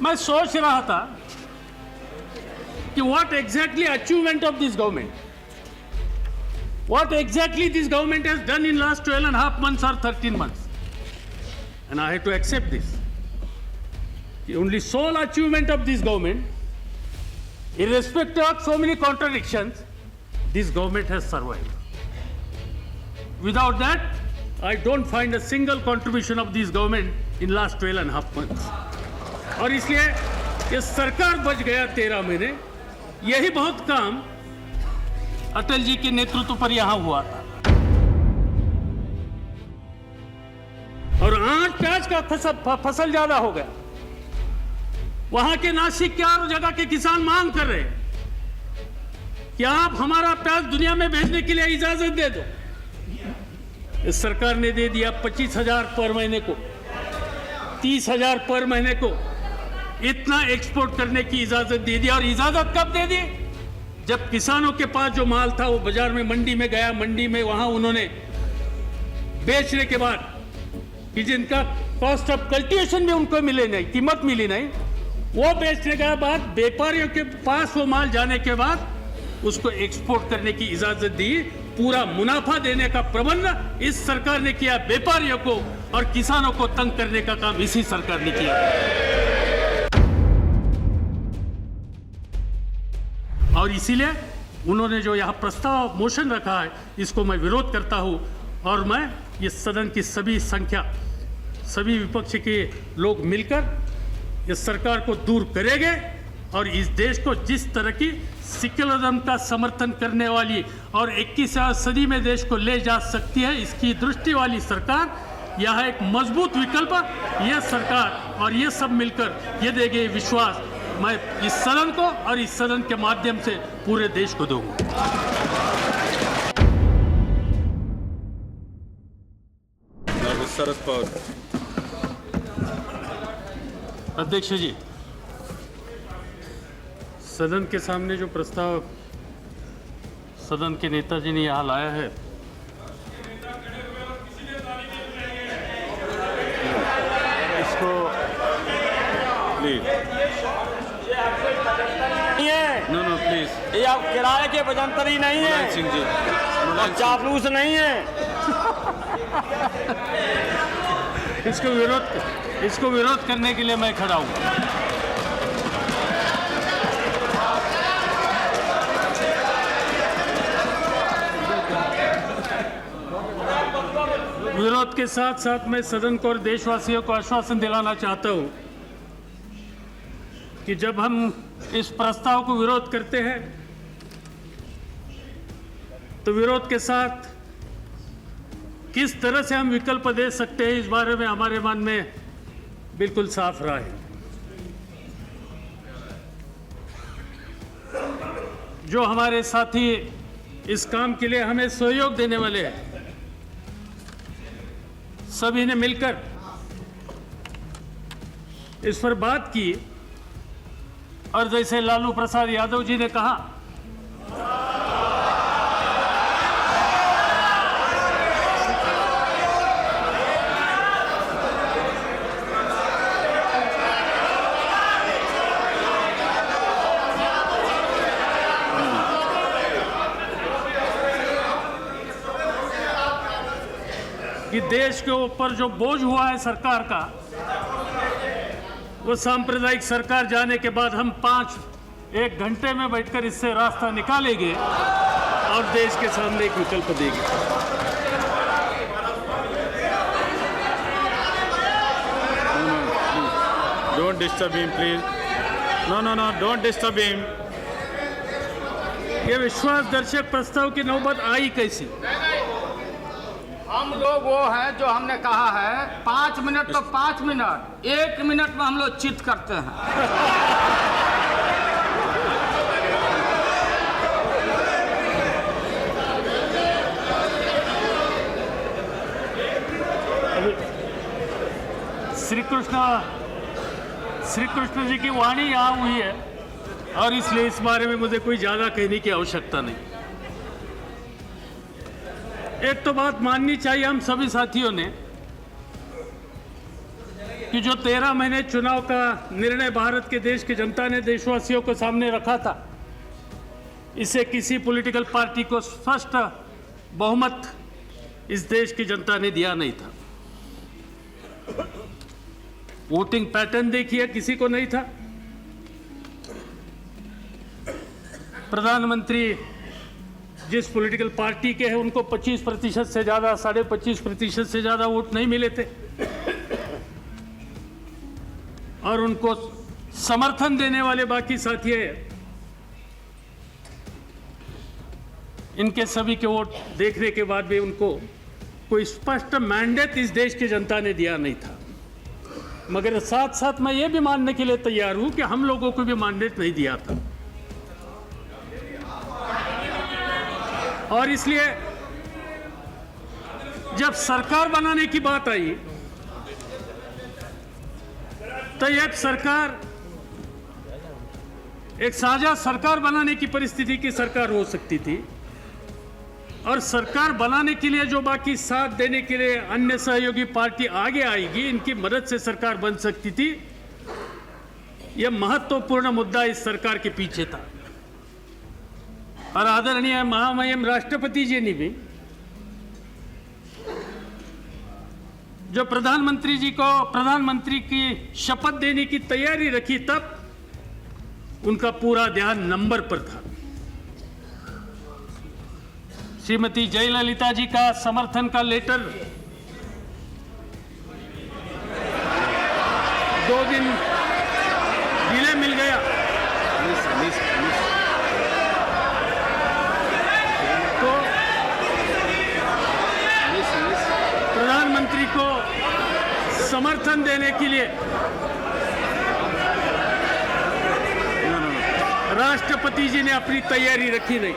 मैं सोच रहा था कि what exactly achievement of this government, what exactly this government has done in last 12.5 months or 13 months, and I have to accept this. The only sole achievement of this government, irrespective of so many contradictions, this government has survived. Without that, I don't find a single contribution of this government in last 12.5 months. और इसलिए ये सरकार बच गया 13 महीने, यही बहुत काम अटल जी के नेतृत्व पर यहां हुआ था। और आज प्याज का फसल ज्यादा हो गया। वहां के नासिक के और जगह के किसान मांग कर रहे हैं कि आप हमारा प्याज दुनिया में भेजने के लिए इजाजत दे दो। इस सरकार ने दे दिया 25,000 पर महीने को, 30,000 पर महीने को, इतना एक्सपोर्ट करने की इजाजत दे दी। और इजाजत कब दे दी? जब किसानों के पास जो माल था वो बाजार में मंडी में गया, मंडी में वहां उन्होंने बेचने के बाद कि जिनका कॉस्ट ऑफ कल्टीवेशन भी उनको मिले नहीं, कीमत मिली नहीं, वो बेचने के बाद व्यापारियों के पास वो माल जाने के बाद उसको एक्सपोर्ट करने की इजाजत दी। पूरा मुनाफा देने का प्रबंध इस सरकार ने किया, व्यापारियों को और किसानों को तंग करने का काम इसी सरकार ने किया। और इसीलिए उन्होंने जो यहां प्रस्ताव मोशन रखा है, इसको मैं विरोध करता हूं। और मैं ये सदन की सभी विपक्ष के लोग मिलकर इस सरकार को दूर करेंगे और इस देश को जिस तरह की सेक्युलरिज्म का समर्थन करने वाली और 21वीं सदी में देश को ले जा सकती है, इसकी दृष्टि वाली सरकार यह एक मजबूत विकल्प यह सरकार और ये सब मिलकर ये देंगे विश्वास मैं इस सदन को और इस सदन के माध्यम से पूरे देश को दूंगा। शरद पवार अध्यक्ष जी, सदन के सामने जो प्रस्ताव सदन के नेताजी ने यहाँ लाया है, इसको प्लीज नो प्लीज, ये आप किराए के बजंतरी नहीं है सिंह जी, और चापलूस नहीं है। इसको विरोध करने के लिए मैं खड़ा हूँ। विरोध के साथ साथ मैं सदन को और देशवासियों को आश्वासन दिलाना चाहता हूं कि जब हम इस प्रस्ताव को विरोध करते हैं तो विरोध के साथ किस तरह से हम विकल्प दे सकते हैं, इस बारे में हमारे मन में बिल्कुल साफ राय है। जो हमारे साथी इस काम के लिए हमें सहयोग देने वाले हैं, सभी ने मिलकर इस पर बात की और जैसे लालू प्रसाद यादव जी ने कहा, कि देश के ऊपर जो बोझ हुआ है सरकार का, वो सांप्रदायिक सरकार जाने के बाद हम 1 घंटे में बैठकर इससे रास्ता निकालेंगे और देश के सामने एक विकल्प देंगे। Don't disturb him please, no don't disturb him. ये विश्वासदर्शक प्रस्ताव की नौबत आई कैसी? हम लोग वो है जो हमने कहा है 5 मिनट तो 5 मिनट, 1 मिनट में हम लोग चित करते हैं। श्री कृष्ण जी की वाणी यहाँ हुई है और इसलिए इस बारे में मुझे कोई ज्यादा कहने की आवश्यकता नहीं। एक तो बात माननी चाहिए हम सभी साथियों ने कि जो 13 महीने चुनाव का निर्णय भारत के देश की जनता ने देशवासियों को सामने रखा था, इसे किसी पॉलिटिकल पार्टी को स्पष्ट बहुमत इस देश की जनता ने दिया नहीं था। वोटिंग पैटर्न देखिए, किसी को नहीं था। प्रधानमंत्री जिस पॉलिटिकल पार्टी के हैं उनको 25% से ज़्यादा, 25.5% से ज़्यादा वोट नहीं मिले थे, और उनको समर्थन देने वाले बाकी साथी इनके सभी के वोट देखने के बाद भी उनको कोई स्पष्ट मैंडेट इस देश की जनता ने दिया नहीं था। मगर साथ साथ मैं ये भी मानने के लिए तैयार हूं कि हम लोगों को भी मैंडेट नहीं दिया था, और इसलिए जब सरकार बनाने की बात आई तो एक साझा सरकार बनाने की परिस्थिति की सरकार हो सकती थी, और सरकार बनाने के लिए जो बाकी साथ देने के लिए अन्य सहयोगी पार्टी आगे आएगी, इनकी मदद से सरकार बन सकती थी। यह महत्वपूर्ण मुद्दा इस सरकार के पीछे था, और आदरणीय महामहिम राष्ट्रपति जी ने भी जो प्रधानमंत्री जी को प्रधानमंत्री की शपथ देने की तैयारी रखी, तब उनका पूरा ध्यान नंबर पर था। श्रीमती जयललिता जी का समर्थन का लेटर 2 दिन डिले मिल गया, तो प्रधानमंत्री को समर्थन देने के लिए राष्ट्रपति जी ने अपनी तैयारी रखी नहीं।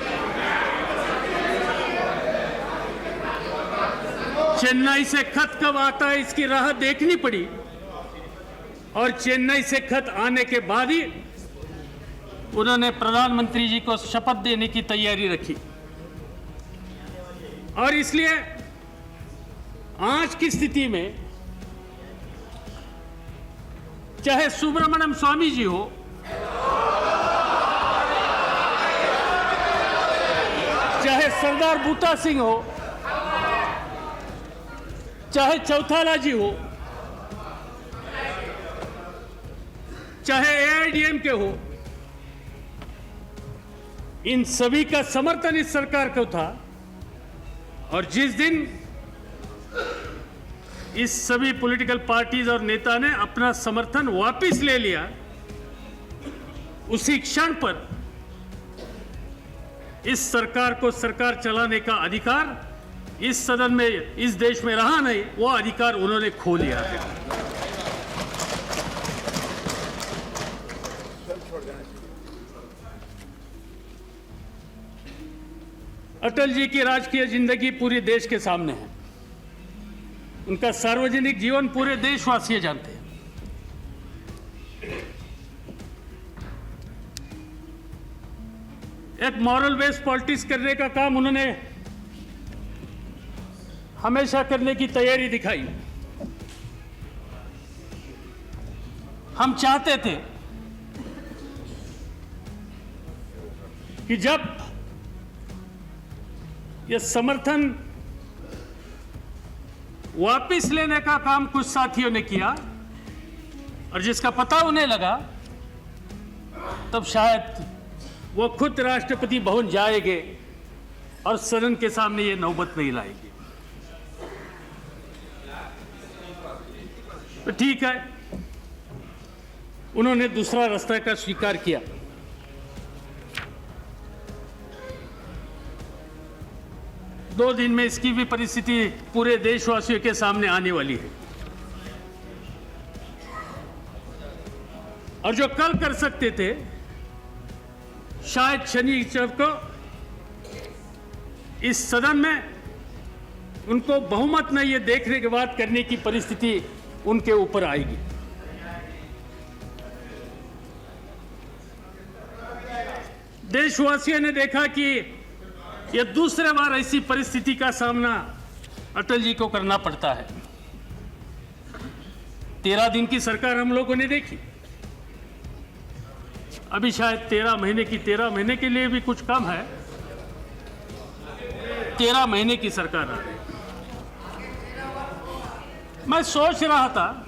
चेन्नई से खत कब आता है इसकी राह देखनी पड़ी, और चेन्नई से खत आने के बाद ही उन्होंने प्रधानमंत्री जी को शपथ देने की तैयारी रखी। और इसलिए आज की स्थिति में चाहे सुब्रमण्यम स्वामी जी हो, चाहे सरदार बूटा सिंह हो, चाहे चौथाला जी हो, चाहे एआईडीएमके हो, इन सभी का समर्थन इस सरकार को था। और जिस दिन इस सभी पॉलिटिकल पार्टीज और नेता ने अपना समर्थन वापस ले लिया, उसी क्षण पर इस सरकार को सरकार चलाने का अधिकार इस सदन में, इस देश में रहा नहीं, वो अधिकार उन्होंने खो लिया है। अटल जी की राजकीय जिंदगी पूरे देश के सामने है, उनका सार्वजनिक जीवन पूरे देशवासी जानते हैं। एक मॉरल बेस्ड पॉलिटिक्स करने का काम उन्होंने हमेशा करने की तैयारी दिखाई। हम चाहते थे कि जब यह समर्थन वापस लेने का काम कुछ साथियों ने किया और जिसका पता उन्हें लगा, तब शायद वो खुद राष्ट्रपति भवन जाएंगे और सदन के सामने ये नौबत नहीं लाएंगे। तो ठीक है, उन्होंने दूसरा रास्ता का स्वीकार किया। दो दिन में इसकी भी परिस्थिति पूरे देशवासियों के सामने आने वाली है। और जो कल कर सकते थे, शायद शनिवार को इस सदन में उनको बहुमत में ये देखने के बाद करने की परिस्थिति उनके ऊपर आएगी। देशवासियों ने देखा कि यह दूसरे बार ऐसी परिस्थिति का सामना अटल जी को करना पड़ता है। 13 दिन की सरकार हम लोगों ने देखी, अभी शायद 13 महीने के लिए भी कुछ कम है। 13 महीने की सरकार आ रही। मैं सोच रहा था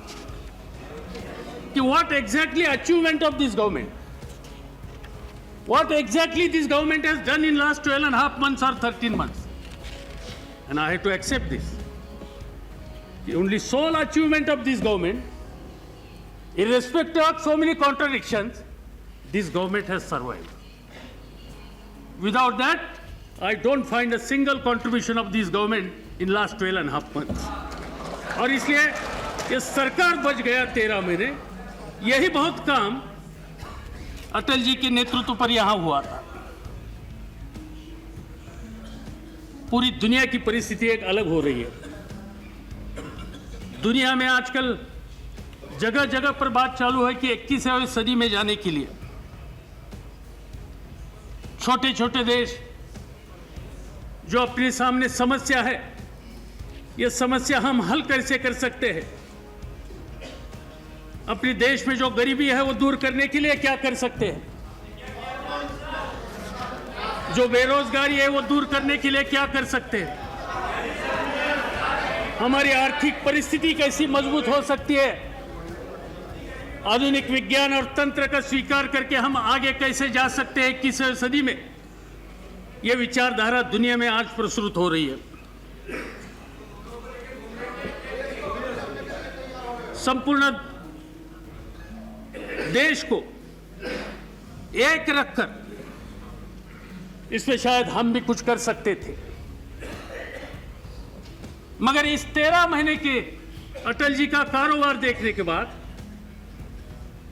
कि what exactly achievement of this government, what exactly this government has done in last 12.5 months or 13 months, and I had to accept this. The only sole achievement of this government, irrespective of so many contradictions, this government has survived. Without that, I don't find a single contribution of this government in last 12.5 months. और इसलिए ये सरकार बच गया 13 महीने, यही बहुत काम अटल जी के नेतृत्व पर यहां हुआ था। पूरी दुनिया की परिस्थिति एक अलग हो रही है। दुनिया में आजकल जगह जगह पर बात चालू है कि 21वीं सदी में जाने के लिए छोटे छोटे देश जो अपने सामने समस्या है, ये समस्या हम हल कैसे कर सकते हैं, अपने देश में जो गरीबी है वो दूर करने के लिए क्या कर सकते हैं, जो बेरोजगारी है वो दूर करने के लिए क्या कर सकते हैं, हमारी आर्थिक परिस्थिति कैसी मजबूत हो सकती है, आधुनिक विज्ञान और तंत्र का स्वीकार करके हम आगे कैसे जा सकते हैं 21वीं सदी में, यह विचारधारा दुनिया में आज प्रसुत हो रही है। संपूर्ण देश को एक रखकर इसमें शायद हम भी कुछ कर सकते थे, मगर इस 13 महीने के अटल जी का कारोबार देखने के बाद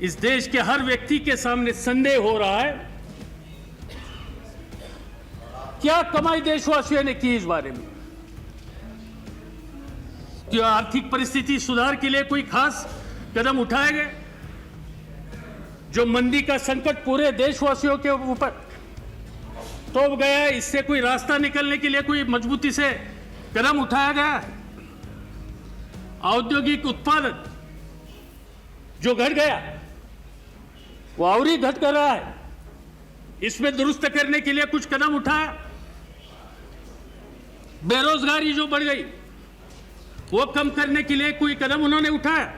इस देश के हर व्यक्ति के सामने संदेह हो रहा है, क्या कमाई देशवासियों ने की इस बारे में, क्या आर्थिक परिस्थिति सुधार के लिए कोई खास कदम उठाए गए, जो मंदी का संकट पूरे देशवासियों के ऊपर तोप गया है, इससे कोई रास्ता निकलने के लिए कोई मजबूती से कदम उठाया गया है, औद्योगिक उत्पादन जो घट गया वो और ही घट कर रहा है, इसमें दुरुस्त करने के लिए कुछ कदम उठाया, बेरोजगारी जो बढ़ गई वो कम करने के लिए कोई कदम उन्होंने उठाया,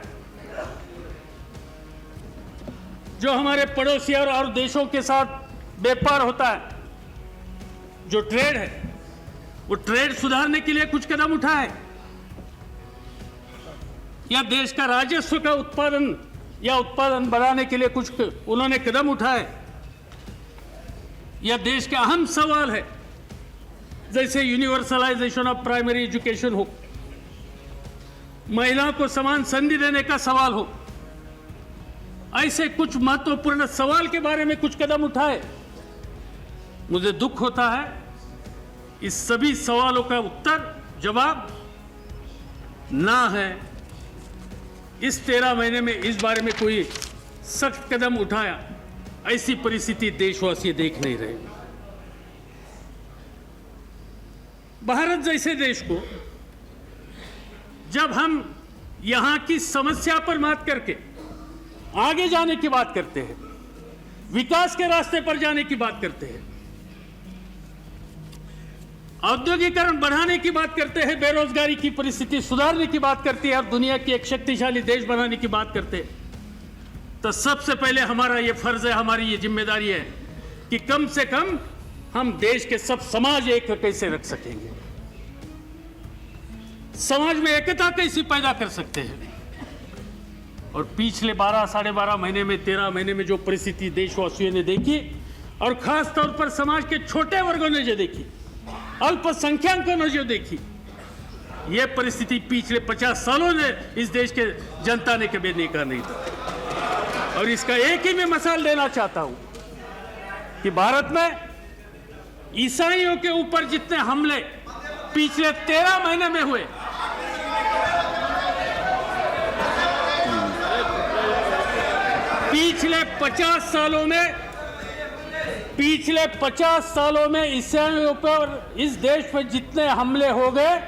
जो हमारे पड़ोसी और देशों के साथ व्यापार होता है, जो ट्रेड है, वो ट्रेड सुधारने के लिए कुछ कदम उठाए, या देश का राजस्व का उत्पादन या उत्पादन बढ़ाने के लिए कुछ उन्होंने कदम उठाए, या देश के अहम सवाल है जैसे यूनिवर्सलाइजेशन ऑफ प्राइमरी एजुकेशन हो, महिलाओं को समान संधि देने का सवाल हो, ऐसे कुछ महत्वपूर्ण सवाल के बारे में कुछ कदम उठाए। मुझे दुख होता है इस सभी सवालों का उत्तर जवाब ना है, इस 13 महीने में इस बारे में कोई सख्त कदम उठाया, ऐसी परिस्थिति देशवासी देख नहीं रहे। भारत जैसे देश को जब हम यहां की समस्या पर मात करके आगे जाने की बात करते हैं, विकास के रास्ते पर जाने की बात करते हैं, औद्योगिकरण बढ़ाने की बात करते हैं, बेरोजगारी की परिस्थिति सुधारने की बात करते हैं और दुनिया की एक शक्तिशाली देश बनाने की बात करते हैं, तो सबसे पहले हमारा ये फर्ज है, हमारी ये जिम्मेदारी है कि कम से कम हम देश के सब समाज एक कैसे रख सकेंगे, समाज में एकता कैसे पैदा कर सकते हैं। और पिछले 12 साढ़े 12 महीने में 13 महीने में जो परिस्थिति देशवासियों ने देखी और खास तौर पर समाज के छोटे वर्गों ने जो देखी, अल्पसंख्यकों ने जो देखी, ये परिस्थिति पिछले 50 सालों ने इस देश के जनता ने कभी देखा नहीं था। और इसका एक ही मैं मिसाल देना चाहता हूं कि भारत में ईसाइयों के ऊपर जितने हमले पिछले 13 महीने में हुए, पिछले 50 सालों में ईसाइयों पर इस देश पर जितने हमले हो गए,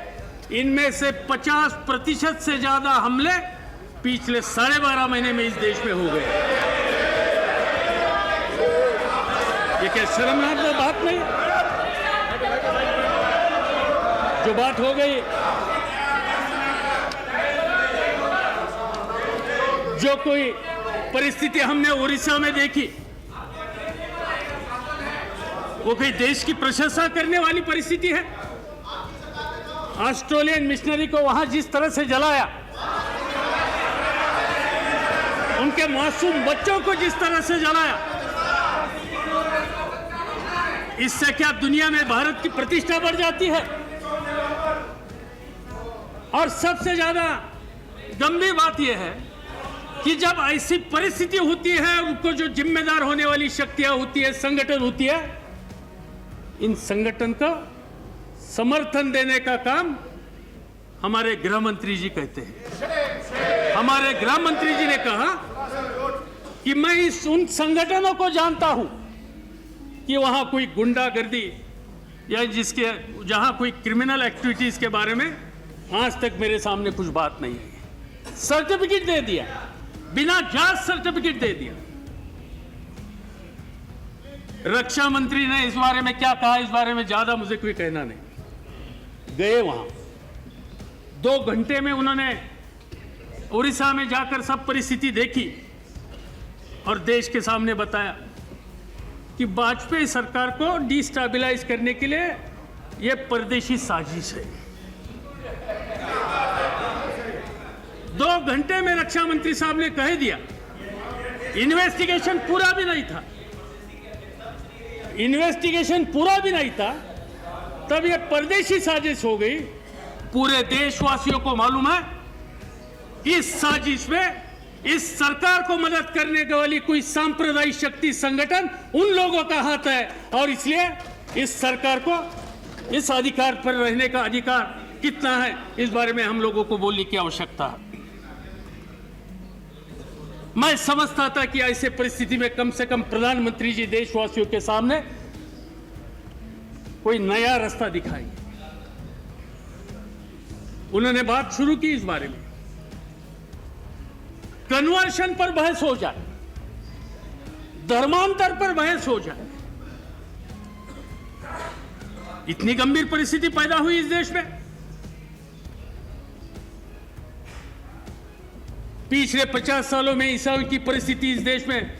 इनमें से 50% से ज्यादा हमले पिछले 12.5 महीने में इस देश में हो गए। ये क्या शर्मनाक बात नहीं? जो बात हो गई, जो कोई परिस्थिति हमने उड़ीसा में देखी, वो कोई देश की प्रशंसा करने वाली परिस्थिति है? ऑस्ट्रेलियन मिशनरी को वहां जिस तरह से जलाया, उनके मासूम बच्चों को जिस तरह से जलाया, इससे क्या दुनिया में भारत की प्रतिष्ठा बढ़ जाती है? और सबसे ज्यादा गंभीर बात यह है कि जब ऐसी परिस्थिति होती है, उनको जो जिम्मेदार होने वाली शक्तियां होती है, संगठन होती है, इन संगठन का समर्थन देने का काम हमारे गृह मंत्री जी कहते हैं। हमारे गृह मंत्री जी ने कहा कि मैं उन संगठनों को जानता हूं कि वहां कोई गुंडागर्दी या जहां कोई क्रिमिनल एक्टिविटीज के बारे में आज तक मेरे सामने कुछ बात नहीं है। सर्टिफिकेट दे दिया, बिना जांच सर्टिफिकेट दे दिया। रक्षा मंत्री ने इस बारे में क्या कहा, इस बारे में ज्यादा मुझे कोई कहना नहीं। गए वहां 2 घंटे में उन्होंने उड़ीसा में जाकर सब परिस्थिति देखी और देश के सामने बताया कि वाजपेयी सरकार को डिस्टेबलाइज करने के लिए यह परदेशी साजिश है। 2 घंटे में रक्षा मंत्री साहब ने कह दिया। इन्वेस्टिगेशन पूरा भी नहीं था, इन्वेस्टिगेशन पूरा भी नहीं था, तब यह परदेशी साजिश हो गई। पूरे देशवासियों को मालूम है इस साजिश में इस सरकार को मदद करने वाली कोई सांप्रदायिक शक्ति संगठन उन लोगों का हाथ है, और इसलिए इस सरकार को इस अधिकार पर रहने का अधिकार कितना है, इस बारे में हम लोगों को बोलने की आवश्यकता है। मैं समझता था कि ऐसे परिस्थिति में कम से कम प्रधानमंत्री जी देशवासियों के सामने कोई नया रास्ता दिखाएंगे। उन्होंने बात शुरू की इस बारे में, कन्वर्शन पर बहस हो जाए, धर्मांतर पर बहस हो जाए। इतनी गंभीर परिस्थिति पैदा हुई इस देश में। पिछले 50 सालों में ईसाई की परिस्थिति इस देश में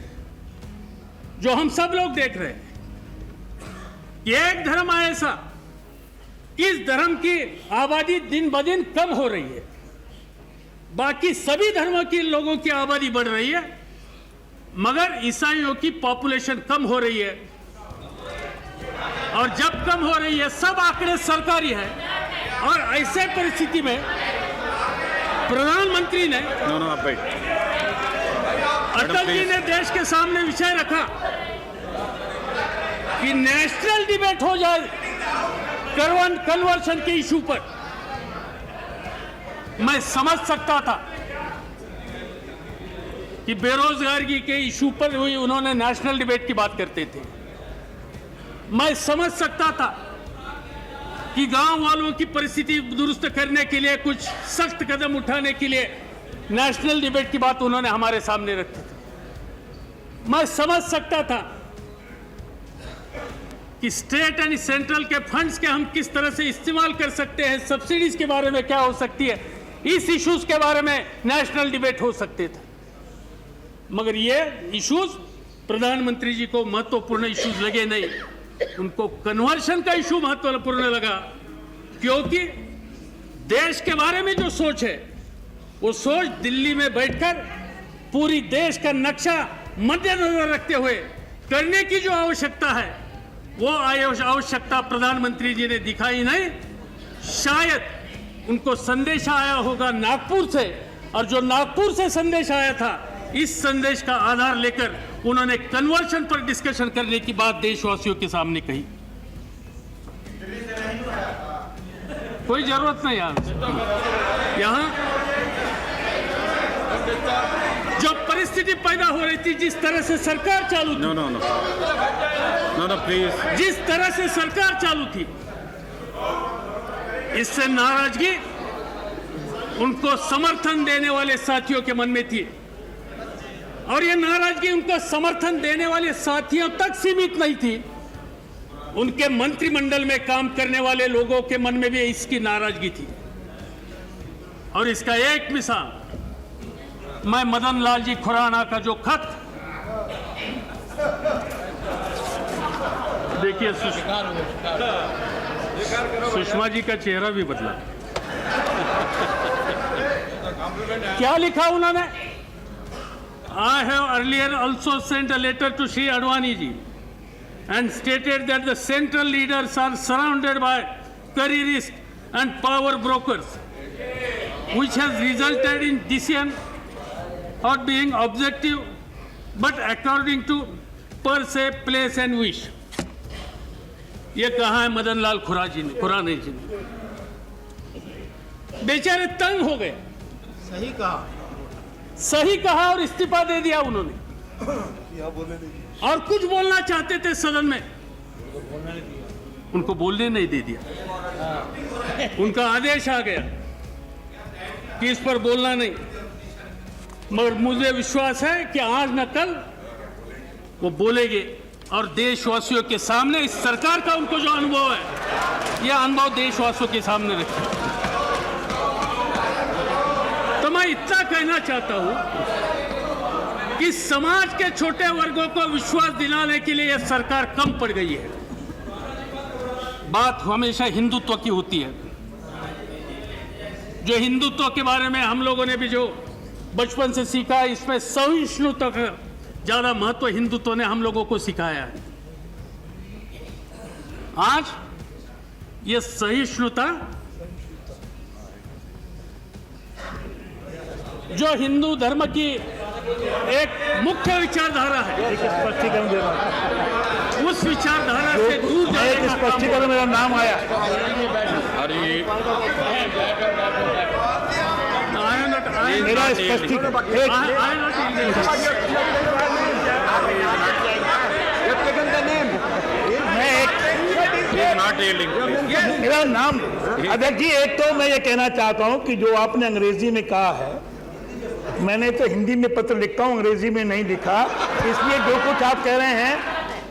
जो हम सब लोग देख रहे हैं कि एक धर्म ऐसा, इस धर्म की आबादी दिन ब दिन कम हो रही है, बाकी सभी धर्मों के लोगों की आबादी बढ़ रही है, मगर ईसाइयों की पॉपुलेशन कम हो रही है। और जब कम हो रही है, सब आंकड़े सरकारी है, और ऐसे परिस्थिति में प्रधानमंत्री ने अटल जी ने देश के सामने विषय रखा कि नेशनल डिबेट हो जाए कन्वर्शन के इशू पर। मैं समझ सकता था कि बेरोजगारी के इशू पर हुई उन्होंने नेशनल डिबेट की बात करते थे। मैं समझ सकता था कि गांव वालों की परिस्थिति दुरुस्त करने के लिए कुछ सख्त कदम उठाने के लिए नेशनल डिबेट की बात उन्होंने हमारे सामने रखी थी। मैं समझ सकता था कि स्टेट एंड सेंट्रल के फंड्स के हम किस तरह से इस्तेमाल कर सकते हैं, सब्सिडीज के बारे में क्या हो सकती है, इस इश्यूज के बारे में नेशनल डिबेट हो सकते थे। मगर ये इश्यूज प्रधानमंत्री जी को महत्वपूर्ण इश्यूज लगे नहीं, उनको कन्वर्शन का इशू महत्वपूर्ण लगा, क्योंकि देश के बारे में जो सोच है वो सोच दिल्ली में बैठकर पूरी देश का नक्शा मद्देनजर रखते हुए करने की जो आवश्यकता है, वो आवश्यकता प्रधानमंत्री जी ने दिखाई नहीं। शायद उनको संदेश आया होगा नागपुर से, और जो नागपुर से संदेश आया था, इस संदेश का आधार लेकर उन्होंने कन्वर्शन पर डिस्कशन करने की बात देशवासियों के सामने कही। कोई जरूरत नहीं यहाँ जो परिस्थिति पैदा हो रही थी, जिस तरह से सरकार चालू थी, प्लीज, जिस तरह से सरकार चालू थी, इससे नाराजगी उनको समर्थन देने वाले साथियों के मन में थी, और ये नाराजगी उनको समर्थन देने वाले साथियों तक सीमित नहीं थी, उनके मंत्रिमंडल में काम करने वाले लोगों के मन में भी इसकी नाराजगी थी। और इसका एक मिसाल मैं मदन लाल जी खुराना का जो खत, देखिए सुषमा जी का चेहरा भी बदला। क्या लिखा उन्होंने? I have earlier also sent a letter to Shri Advani ji and stated that the central leaders are surrounded by careerists and power brokers, which has resulted in decision not being objective but according to per se place and wish. ये कहा है मदन लाल खुराना जी ने। बेचारे तंग हो गए। सही कहा और इस्तीफा दे दिया उन्होंने। और कुछ बोलना चाहते थे सदन में, उनको बोलने नहीं दे दिया। उनका आदेश आ गया कि इस पर बोलना नहीं, मगर मुझे विश्वास है कि आज न कल वो बोलेंगे और देशवासियों के सामने इस सरकार का उनको जो अनुभव है, यह अनुभव देशवासियों के सामने रखें। तो मैं इतना कहना चाहता हूं कि समाज के छोटे वर्गों को विश्वास दिलाने के लिए यह सरकार कम पड़ गई है। बात हमेशा हिंदुत्व की होती है। जो हिंदुत्व के बारे में हम लोगों ने भी जो बचपन से सीखा, इसमें सहिष्णुता का ज्यादा महत्व हिंदुत्व ने हम लोगों को सिखाया है। आज ये सहिष्णुता जो हिंदू धर्म की एक मुख्य विचारधारा है, उस विचारधारा से दूर जाने का स्पष्टीकरण मेरा नाम आया। मेरा मेरा नाम अध्यक्ष जी, एक तो मैं ये कहना चाहता हूं कि जो आपने अंग्रेजी में कहा है, मैंने तो हिंदी में पत्र लिखता हूं, अंग्रेजी में नहीं लिखा, इसलिए जो कुछ आप कह रहे हैं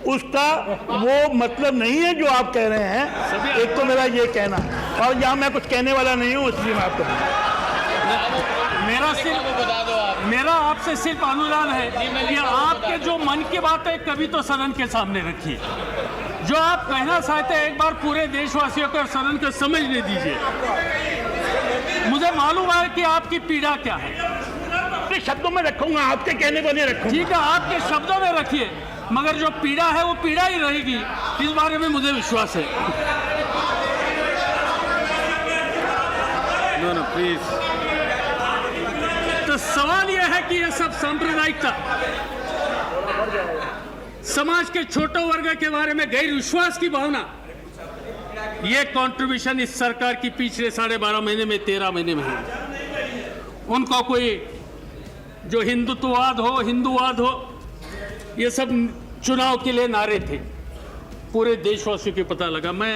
उसका वो मतलब नहीं है जो आप कह रहे हैं। एक तो मेरा ये कहना, और यहाँ मैं कुछ कहने वाला नहीं हूँ, इसलिए मैं आपको मेरा आपसे सिर्फ अनुरोध है कि आपके जो मन की बात है कभी तो सदन के सामने रखिए। जो आप कहना चाहते हैं एक बार पूरे देशवासियों को सदन को समझने दीजिए। मुझे मालूम है कि आपकी पीड़ा क्या है। अपने शब्दों में रखूंगा, आपके कहने को नहीं रखूंगा। ठीक है, आपके शब्दों में रखिए, मगर जो पीड़ा है वो पीड़ा ही रहेगी, इस बारे में मुझे विश्वास है। No, no, please. तो सवाल यह है कि यह सब सांप्रदायिकता, समाज के छोटे वर्ग के बारे में गैर विश्वास की भावना, यह कंट्रीब्यूशन इस सरकार की पिछले 12.5 महीने में 13 महीने में है। उनको कोई जो हिंदुत्ववाद हो, हिंदूवाद हो, ये सब चुनाव के लिए नारे थे। पूरे देशवासियों को पता लगा। मैं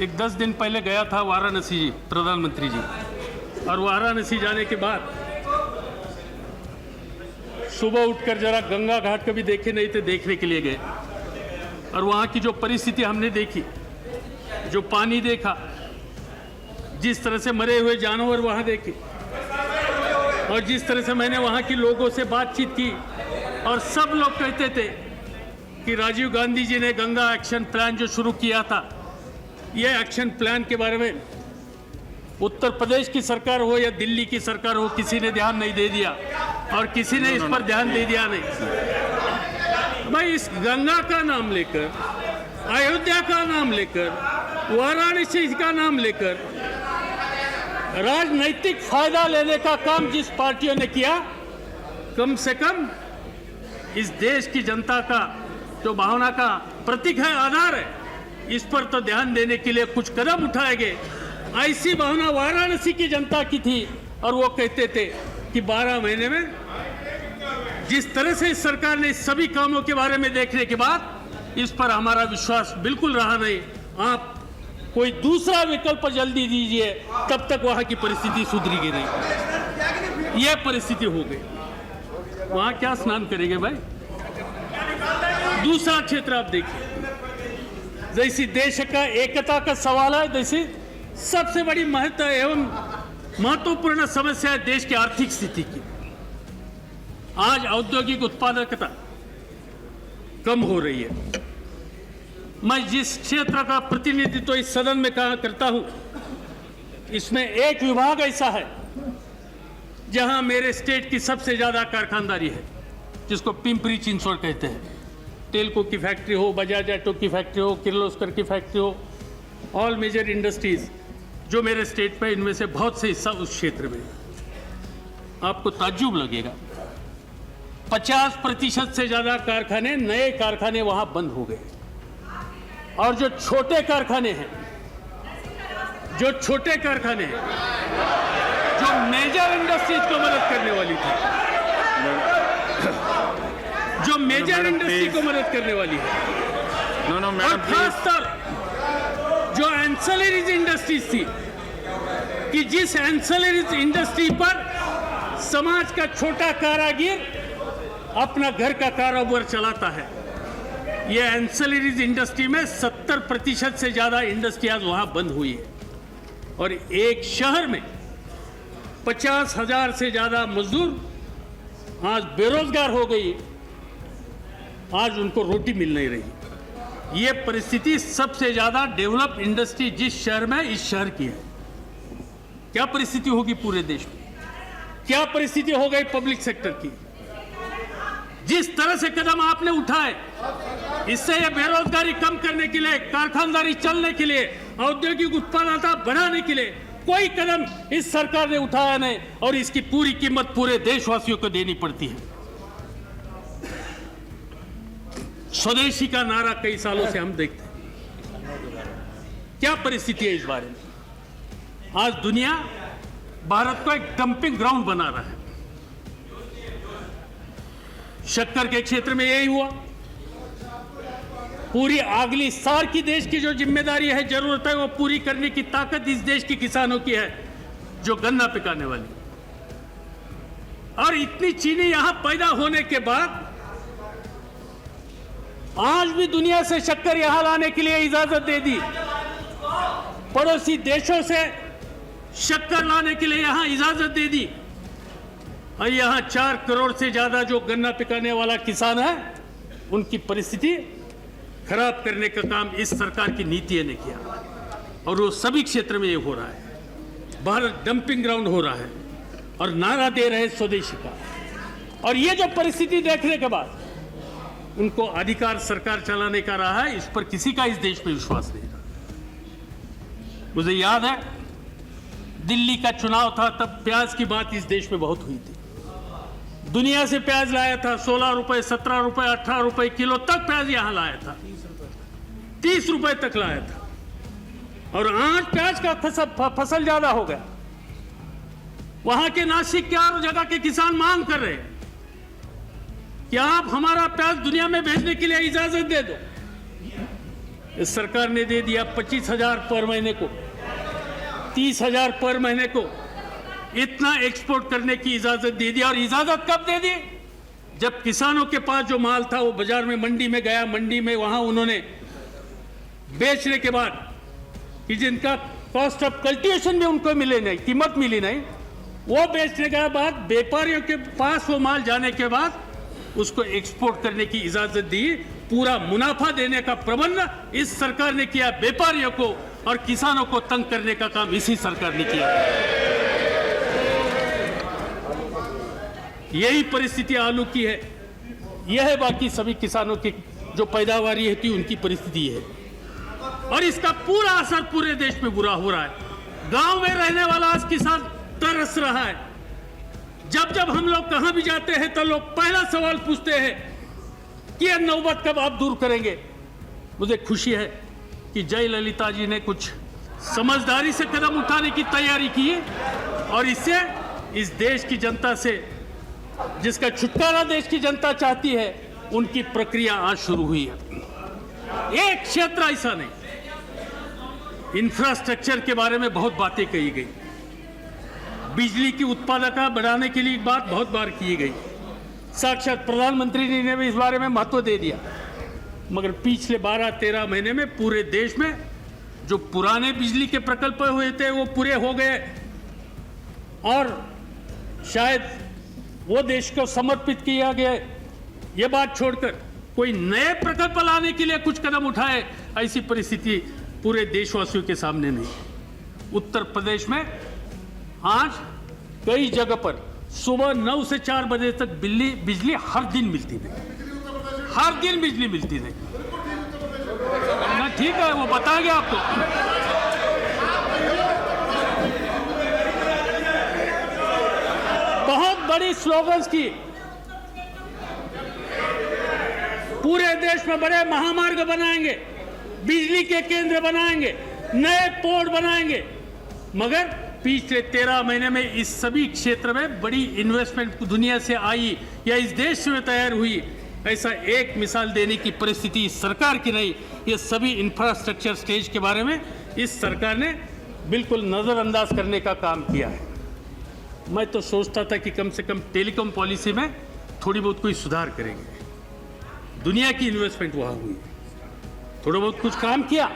एक 10 दिन पहले गया था वाराणसी जी, प्रधानमंत्री जी, और वाराणसी जाने के बाद सुबह उठकर जरा गंगा घाट कभी देखे नहीं थे, देखने के लिए गए, और वहाँ की जो परिस्थिति हमने देखी, जो पानी देखा, जिस तरह से मरे हुए जानवर वहाँ देखे, और जिस तरह से मैंने वहाँ के लोगों से बातचीत की, और सब लोग कहते थे कि राजीव गांधी जी ने गंगा एक्शन प्लान जो शुरू किया था, ये एक्शन प्लान के बारे में उत्तर प्रदेश की सरकार हो या दिल्ली की सरकार हो, किसी ने ध्यान नहीं दे दिया, और किसी ने इस पर ध्यान दे दिया नहीं। भाई, इस गंगा का नाम लेकर, अयोध्या का नाम लेकर, वाराणसी का नाम लेकर राजनीतिक फायदा लेने का काम जिस पार्टियों ने किया, कम से कम इस देश की जनता का जो भावना का प्रतीक है, आधार है, इस पर तो ध्यान देने के लिए कुछ कदम उठाए गए। ऐसी भावना वाराणसी की जनता की थी, और वो कहते थे कि 12 महीने में जिस तरह से इस सरकार ने सभी कामों के बारे में देखने के बाद इस पर हमारा विश्वास बिल्कुल रहा नहीं। आप कोई दूसरा विकल्प जल्दी दीजिए, तब तक वहां की परिस्थिति सुधरेगी नहीं। यह परिस्थिति हो गई। वहां क्या स्नान करेंगे भाई? दूसरा क्षेत्र आप देखिए, जैसी देश का एकता का सवाल है, जैसी सबसे बड़ी महत्वपूर्ण समस्या है देश की आर्थिक स्थिति की। आज औद्योगिक उत्पादकता कम हो रही है। मैं जिस क्षेत्र का प्रतिनिधित्व इस सदन में करता हूं, इसमें एक विभाग ऐसा है जहां मेरे स्टेट की सबसे ज्यादा कारखानदारी है, जिसको पिंपरी चिंचवड़ कहते हैं। टेल्को की फैक्ट्री हो, बजाज ऑटो की फैक्ट्री हो, किर्लोस्कर की फैक्ट्री हो, ऑल मेजर इंडस्ट्रीज जो मेरे स्टेट पे, इनमें से बहुत से हिस्सा उस क्षेत्र में। आपको ताज्जुब लगेगा, 50% से ज्यादा कारखाने, नए कारखाने वहां बंद हो गए। और जो छोटे कारखाने हैं, जो मेजर इंडस्ट्रीज को मदद करने वाली थी, जो मेजर इंडस्ट्री को मदद करने वाली है, और खासकर जो एंसेलरीज इंडस्ट्रीज थी, कि जिस एंसेलरीज इंडस्ट्री पर समाज का छोटा कारागिर अपना घर का कारोबार चलाता है, ये एंसेलरीज इंडस्ट्री में 70% से ज्यादा इंडस्ट्री आज वहां बंद हुई है। और एक शहर में 50,000 से ज्यादा मजदूर आज बेरोजगार हो गई, आज उनको रोटी मिल नहीं रही। ये परिस्थिति सबसे ज्यादा डेवलप इंडस्ट्री जिस शहर में, इस शहर की है। क्या परिस्थिति होगी पूरे देश में? क्या परिस्थिति हो गई पब्लिक सेक्टर की? जिस तरह से कदम आपने उठाए, इससे ये बेरोजगारी कम करने के लिए, कारखानदारी चलने के लिए, औद्योगिक उत्पादकता बढ़ाने के लिए कोई कदम इस सरकार ने उठाया नहीं, और इसकी पूरी कीमत पूरे देशवासियों को देनी पड़ती है। स्वदेशी का नारा कई सालों से हम देखते हैं। क्या परिस्थिति है इस बारे में? आज दुनिया भारत को एक डंपिंग ग्राउंड बना रहा है। शक्कर के क्षेत्र में यही हुआ। पूरी अगली साल की देश की जो जिम्मेदारी है, जरूरत है, वो पूरी करने की ताकत इस देश के किसानों की है, जो गन्ना पिकाने वाली। और इतनी चीनी यहां पैदा होने के बाद आज भी दुनिया से शक्कर यहां लाने के लिए इजाजत दे दी। पड़ोसी देशों से शक्कर लाने के लिए यहां इजाजत दे दी। और यहां 4 करोड़ से ज्यादा जो गन्ना पिकाने वाला किसान है, उनकी परिस्थिति खराब करने का काम इस सरकार की नीति ने किया। और वो सभी क्षेत्र में ये हो रहा है। भारत डंपिंग ग्राउंड हो रहा है, और नारा दे रहे स्वदेशी का। और ये जो परिस्थिति देखने के बाद उनको अधिकार सरकार चलाने का रहा है, इस पर किसी का इस देश में विश्वास नहीं रहा। मुझे याद है, दिल्ली का चुनाव था, तब प्याज की बात इस देश में बहुत हुई थी। दुनिया से प्याज लाया था, 16 रुपए, 17 रुपए, 18 रुपए किलो तक प्याज यहां लाया था, 30 रुपए तक लाया था। और आज प्याज का फसल ज्यादा हो गया। वहां के नासिक के और जगह के किसान मांग कर रहे हैं कि आप हमारा प्याज दुनिया में भेजने के लिए इजाजत दे दो। इस सरकार ने दे दिया 25,000 पर महीने को, 30,000 पर महीने को, इतना एक्सपोर्ट करने की इजाजत दे दी। और इजाजत कब दे दी? जब किसानों के पास जो माल था वो बाजार में, मंडी में गया, मंडी में वहां उन्होंने बेचने के बाद, कि जिनका कॉस्ट ऑफ कल्टीवेशन में उनको मिले नहीं, कीमत मिली नहीं, वो बेचने के बाद व्यापारियों के पास वो माल जाने के बाद उसको एक्सपोर्ट करने की इजाजत दी। पूरा मुनाफा देने का प्रबंध इस सरकार ने किया व्यापारियों को, और किसानों को तंग करने का काम इसी सरकार ने किया। यही परिस्थिति आलू की है, यह है बाकी सभी किसानों की जो पैदावारी थी उनकी परिस्थिति है। और इसका पूरा असर पूरे देश में बुरा हो रहा है। गांव में रहने वाला आज किसान तरस रहा है। जब जब हम लोग कहां भी जाते हैं तो लोग पहला सवाल पूछते हैं कि यह नौबत कब आप दूर करेंगे। मुझे खुशी है कि जयललिता जी ने कुछ समझदारी से कदम उठाने की तैयारी की, और इससे इस देश की जनता से, जिसका छुटकारा देश की जनता चाहती है, उनकी प्रक्रिया आज शुरू हुई है। एक क्षेत्र ऐसा नहीं, इंफ्रास्ट्रक्चर के बारे में बहुत बातें कही गई, बिजली की उत्पादकता बढ़ाने के लिए बात बहुत बार की गई, साक्षात प्रधानमंत्री जी ने भी इस बारे में महत्व दे दिया। मगर पिछले 12-13 महीने में पूरे देश में जो पुराने बिजली के प्रकल्प हुए थे वो पूरे हो गए, और शायद वो देश को समर्पित किया गया। ये बात छोड़कर कोई नए प्रकल्प लाने के लिए कुछ कदम उठाए, ऐसी परिस्थिति पूरे देशवासियों के सामने नहीं। उत्तर प्रदेश में आज कई जगह पर सुबह 9 से 4 बजे तक बिजली हर दिन मिलती थी, हर दिन बिजली मिलती थी ना। ठीक है, वो बताएंगे आपको। बहुत बड़ी स्लोगन्स की, पूरे देश में बड़े महामार्ग बनाएंगे, बिजली के केंद्र बनाएंगे, नए पोर्ट बनाएंगे, मगर पिछले 13 महीने में इस सभी क्षेत्र में बड़ी इन्वेस्टमेंट दुनिया से आई या इस देश में तैयार हुई, ऐसा एक मिसाल देने की परिस्थिति इस सरकार की नहीं। ये सभी इंफ्रास्ट्रक्चर स्टेज के बारे में इस सरकार ने बिल्कुल नज़रअंदाज करने का काम किया है। मैं तो सोचता था कि कम से कम टेलीकॉम पॉलिसी में थोड़ी बहुत कोई सुधार करेंगे। दुनिया की इन्वेस्टमेंट वहाँ हुई, थोड़ा बहुत कुछ काम किया,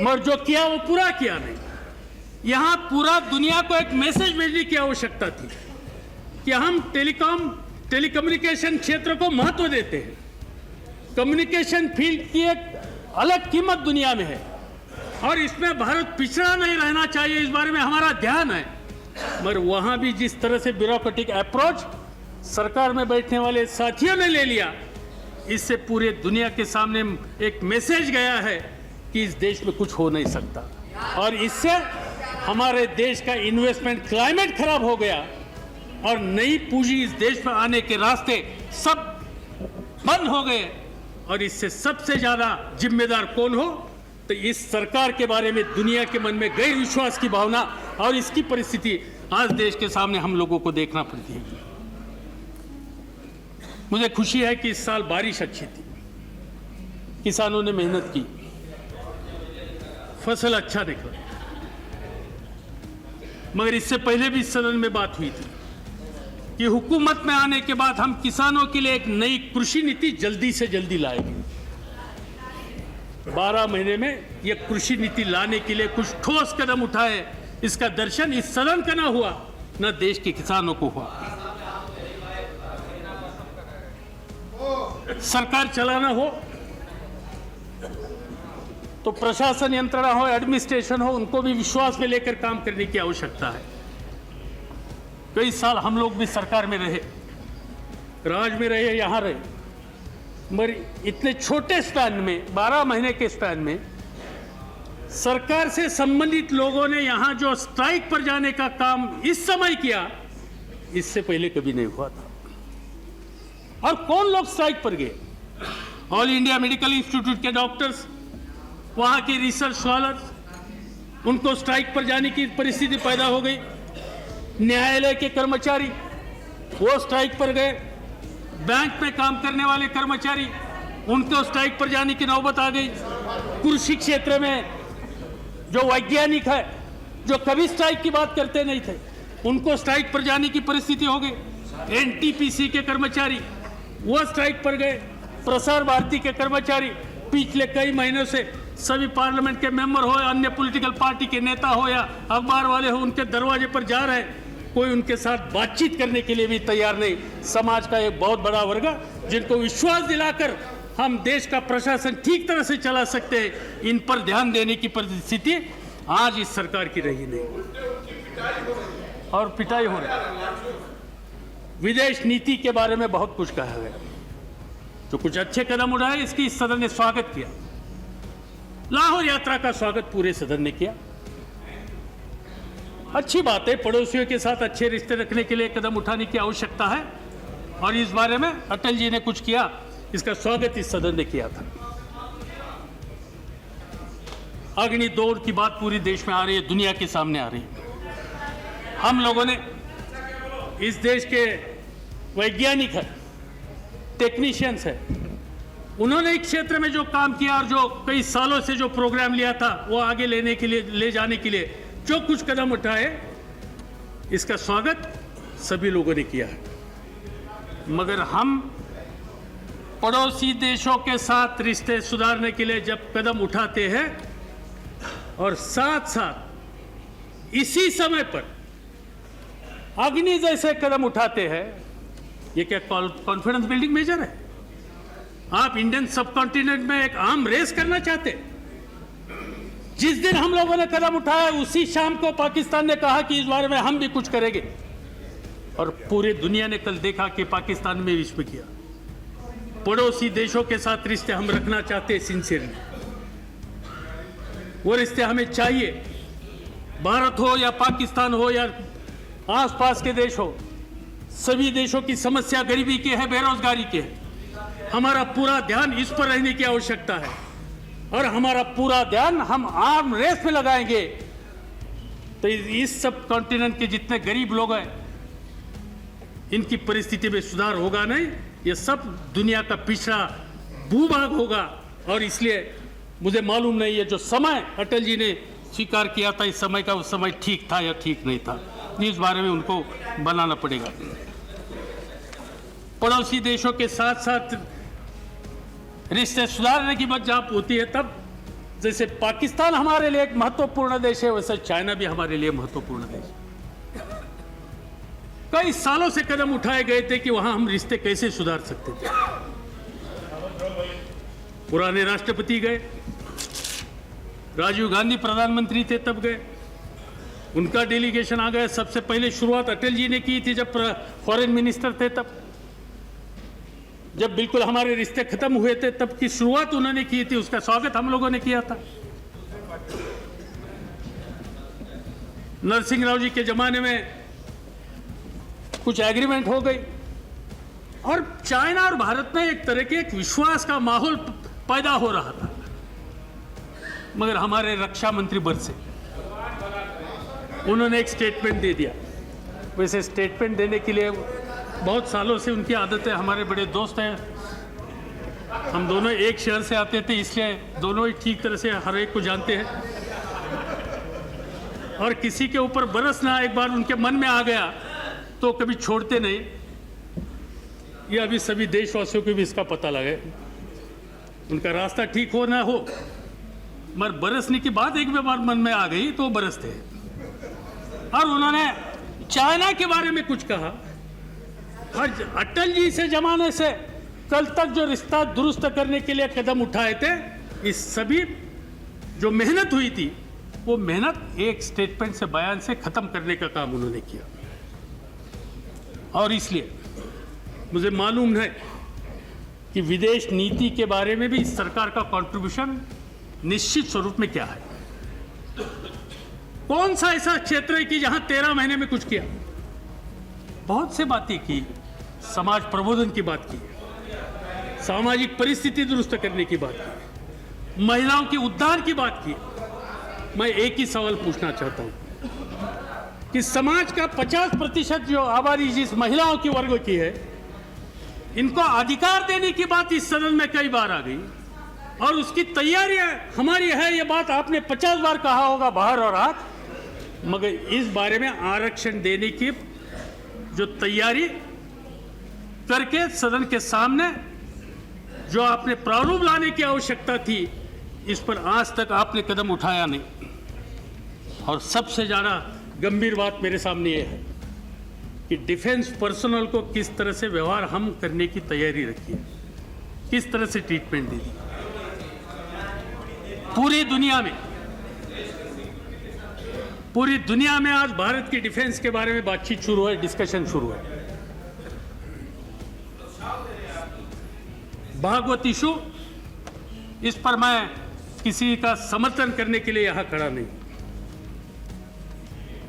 मगर जो किया वो पूरा किया नहीं। यहाँ पूरा दुनिया को एक मैसेज भेजने की आवश्यकता थी कि हम टेलीकम्युनिकेशन क्षेत्र को महत्व देते हैं। कम्युनिकेशन फील्ड की एक अलग कीमत दुनिया में है और इसमें भारत पिछड़ा नहीं रहना चाहिए, इस बारे में हमारा ध्यान है। मगर वहाँ भी जिस तरह से ब्यूरोक्रेटिक अप्रोच सरकार में बैठने वाले साथियों ने ले लिया, इससे पूरे दुनिया के सामने एक मैसेज गया है कि इस देश में कुछ हो नहीं सकता, और इससे हमारे देश का इन्वेस्टमेंट क्लाइमेट खराब हो गया और नई पूंजी इस देश में आने के रास्ते सब बंद हो गए। और इससे सबसे ज्यादा जिम्मेदार कौन हो, तो इस सरकार के बारे में दुनिया के मन में गैर विश्वास की भावना, और इसकी परिस्थिति आज देश के सामने हम लोगों को देखना पड़ती है। मुझे खुशी है कि इस साल बारिश अच्छी थी, किसानों ने मेहनत की, फसल अच्छा निकला। मगर इससे पहले भी सदन में बात हुई थी कि हुकूमत में आने के बाद हम किसानों के लिए एक नई कृषि नीति जल्दी से जल्दी लाएंगे। 12 महीने में यह कृषि नीति लाने के लिए कुछ ठोस कदम उठाए, इसका दर्शन इस सदन का ना हुआ, न देश के किसानों को हुआ। सरकार चलाना हो तो प्रशासन यंत्रणा हो, एडमिनिस्ट्रेशन हो, उनको भी विश्वास में लेकर काम करने की आवश्यकता है। कई साल हम लोग भी सरकार में रहे, राज में रहे, यहां रहे, मगर इतने छोटे स्पैन में, 12 महीने के स्पैन में सरकार से संबंधित लोगों ने यहां जो स्ट्राइक पर जाने का काम इस समय किया, इससे पहले कभी नहीं हुआ था। और कौन लोग स्ट्राइक पर गए? ऑल इंडिया मेडिकल इंस्टीट्यूट के डॉक्टर्स, वहां के रिसर्च स्कॉलर्स, उनको स्ट्राइक पर जाने की परिस्थिति पैदा हो गई। न्यायालय के कर्मचारी वो स्ट्राइक पर गए, बैंक में काम करने वाले कर्मचारी, उनको स्ट्राइक पर जाने की नौबत आ गई। कृषि क्षेत्र में जो वैज्ञानिक है, जो कभी स्ट्राइक की बात करते नहीं थे, उनको स्ट्राइक पर जाने की परिस्थिति हो गई। एनटीपीसी के कर्मचारी वो स्ट्राइक पर गए। प्रसार भारती के कर्मचारी पिछले कई महीनों से सभी पार्लियामेंट के मेंबर हो, अन्य पॉलिटिकल पार्टी के नेता हो या अखबार वाले हो, उनके दरवाजे पर जा रहे हैं, कोई उनके साथ बातचीत करने के लिए भी तैयार नहीं। समाज का एक बहुत बड़ा वर्ग जिनको विश्वास दिलाकर हम देश का प्रशासन ठीक तरह से चला सकते हैं, इन पर ध्यान देने की परिस्थिति आज इस सरकार की रही नहीं, और पिटाई हो रही। विदेश नीति के बारे में बहुत कुछ कहा गया, जो कुछ अच्छे कदम उठाए इसकी इस सदन ने स्वागत किया। लाहौर यात्रा का स्वागत पूरे सदन ने किया, अच्छी बात है। पड़ोसियों के साथ अच्छे रिश्ते रखने के लिए कदम उठाने की आवश्यकता है, और इस बारे में अटल जी ने कुछ किया, इसका स्वागत इस सदन ने किया था। अग्नि दौड़ की बात पूरे देश में आ रही है, दुनिया के सामने आ रही है। हम लोगों ने, इस देश के वैज्ञानिक है, टेक्नीशियंस है, उन्होंने एक क्षेत्र में जो काम किया और जो कई सालों से जो प्रोग्राम लिया था वो आगे लेने के लिए, ले जाने के लिए जो कुछ कदम उठाए, इसका स्वागत सभी लोगों ने किया है। मगर हम पड़ोसी देशों के साथ रिश्ते सुधारने के लिए जब कदम उठाते हैं और साथ साथ इसी समय पर अग्नि जैसे कदम उठाते हैं, ये क्या कॉन्फिडेंस बिल्डिंग मेजर है? आप इंडियन सब कॉन्टिनेंट में एक आर्म रेस करना चाहते? जिस दिन हम लोगों ने कदम उठाया उसी शाम को पाकिस्तान ने कहा कि इस बारे में हम भी कुछ करेंगे, और पूरी दुनिया ने कल देखा कि पाकिस्तान में विश्व किया। पड़ोसी देशों के साथ रिश्ते हम रखना चाहते हैं सिंसियरली, वो रिश्ते हमें चाहिए। भारत हो या पाकिस्तान हो या आसपास के देश हो, सभी देशों की समस्या गरीबी की है, बेरोजगारी की है। हमारा पूरा ध्यान इस पर रहने की आवश्यकता है, और हमारा पूरा ध्यान हम आर्म रेस में लगाएंगे तो इस सब कॉन्टिनेंट के जितने गरीब लोग हैं इनकी परिस्थिति में सुधार होगा नहीं, ये सब दुनिया का पिछड़ा भूभाग होगा। और इसलिए मुझे मालूम नहीं है जो समय अटल जी ने स्वीकार किया था, इस समय का उस समय ठीक था या ठीक नहीं था, इस बारे में उनको बनाना पड़ेगा। पड़ोसी देशों के साथ साथ रिश्ते सुधारने की बात जब होती है, तब जैसे पाकिस्तान हमारे लिए एक महत्वपूर्ण देश है, वैसे चाइना भी हमारे लिए महत्वपूर्ण देश है। कई सालों से कदम उठाए गए थे कि वहां हम रिश्ते कैसे सुधार सकते थे। पुराने राष्ट्रपति गए, राजीव गांधी प्रधानमंत्री थे तब गए, उनका डेलीगेशन आ गया। सबसे पहले शुरुआत अटल जी ने की थी जब फॉरेन मिनिस्टर थे, तब जब बिल्कुल हमारे रिश्ते खत्म हुए थे तब की शुरुआत उन्होंने की थी, उसका स्वागत हम लोगों ने किया था। नरसिंह राव जी के जमाने में कुछ एग्रीमेंट हो गई, और चाइना और भारत में एक तरह के एक विश्वास का माहौल पैदा हो रहा था। मगर हमारे रक्षा मंत्री बरसे, उन्होंने एक स्टेटमेंट दे दिया। वैसे स्टेटमेंट देने के लिए बहुत सालों से उनकी आदत है, हमारे बड़े दोस्त हैं, हम दोनों एक शहर से आते थे, इसलिए दोनों ही ठीक तरह से हर एक को जानते हैं। और किसी के ऊपर बरसना एक बार उनके मन में आ गया तो कभी छोड़ते नहीं। ये अभी सभी देशवासियों को भी इसका पता लगे, उनका रास्ता ठीक हो ना हो, मगर बरसने की बात एक बार मन में आ गई तो बरसते हैं। और उन्होंने चाइना के बारे में कुछ कहा, और अटल जी से जमाने से कल तक जो रिश्ता दुरुस्त करने के लिए कदम उठाए थे, इस सभी जो मेहनत हुई थी वो मेहनत एक स्टेटमेंट से, बयान से खत्म करने का काम उन्होंने किया। और इसलिए मुझे मालूम है कि विदेश नीति के बारे में भी इस सरकार का कंट्रीब्यूशन निश्चित स्वरूप में क्या है। कौन सा ऐसा क्षेत्र है कि जहां 13 महीने में कुछ किया? बहुत से बातें की, समाज प्रबोधन की बात की, सामाजिक परिस्थिति दुरुस्त करने की बात की, महिलाओं के उद्धार की बात की। मैं एक ही सवाल पूछना चाहता हूं कि समाज का 50% जो आबादी जिस महिलाओं की वर्ग की है, इनको अधिकार देने की बात इस सदन में कई बार आ गई, और उसकी तैयारियां हमारी है, ये बात आपने 50 बार कहा होगा बाहर और हाथ, मगर इस बारे में आरक्षण देने की जो तैयारी करके सदन के सामने जो आपने प्रारूप लाने की आवश्यकता थी, इस पर आज तक आपने कदम उठाया नहीं। और सबसे ज़्यादा गंभीर बात मेरे सामने ये है कि डिफेंस पर्सनल को किस तरह से व्यवहार हम करने की तैयारी रखी है, किस तरह से ट्रीटमेंट दी। पूरी दुनिया में आज भारत की डिफेंस के बारे में बातचीत शुरू है, डिस्कशन शुरू है। भागवत इशू, इस पर मैं किसी का समर्थन करने के लिए यहां खड़ा नहीं,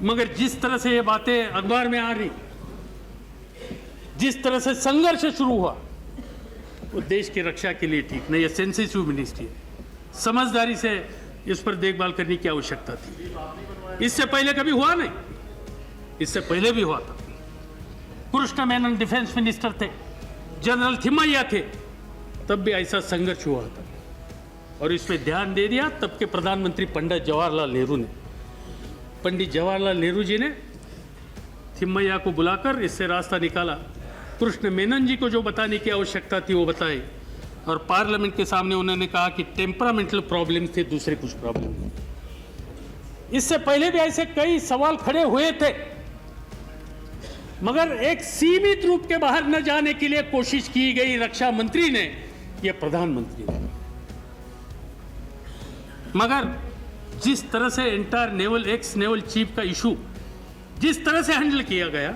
मगर जिस तरह से ये बातें अखबार में आ रही, जिस तरह से संघर्ष शुरू हुआ, वो देश की रक्षा के लिए ठीक नहीं है। सेंसिटिव मिनिस्ट्री है, समझदारी से इस पर देखभाल करने की आवश्यकता थी। इससे पहले कभी हुआ नहीं, इससे पहले भी हुआ था। कृष्ण मेनन डिफेंस मिनिस्टर थे, जनरल थिमैया थे, तब भी ऐसा संघर्ष हुआ था और इसमें ध्यान दे दिया तब के प्रधानमंत्री पंडित जवाहरलाल नेहरू ने। पंडित जवाहरलाल नेहरू जी ने थिम्मैया को बुलाकर इससे रास्ता निकाला। कृष्ण मेनन जी को जो बताने की आवश्यकता थी वो बताए और पार्लियामेंट के सामने उन्होंने कहा कि टेम्परामेंटल प्रॉब्लम थे, दूसरे कुछ प्रॉब्लम नहीं। इससे पहले भी ऐसे कई सवाल खड़े हुए थे मगर एक सीमित रूप के बाहर न जाने के लिए कोशिश की गई रक्षा मंत्री ने या प्रधानमंत्री ने। मगर जिस तरह से entire naval x naval chief का इशू जिस तरह से हैंडल किया गया,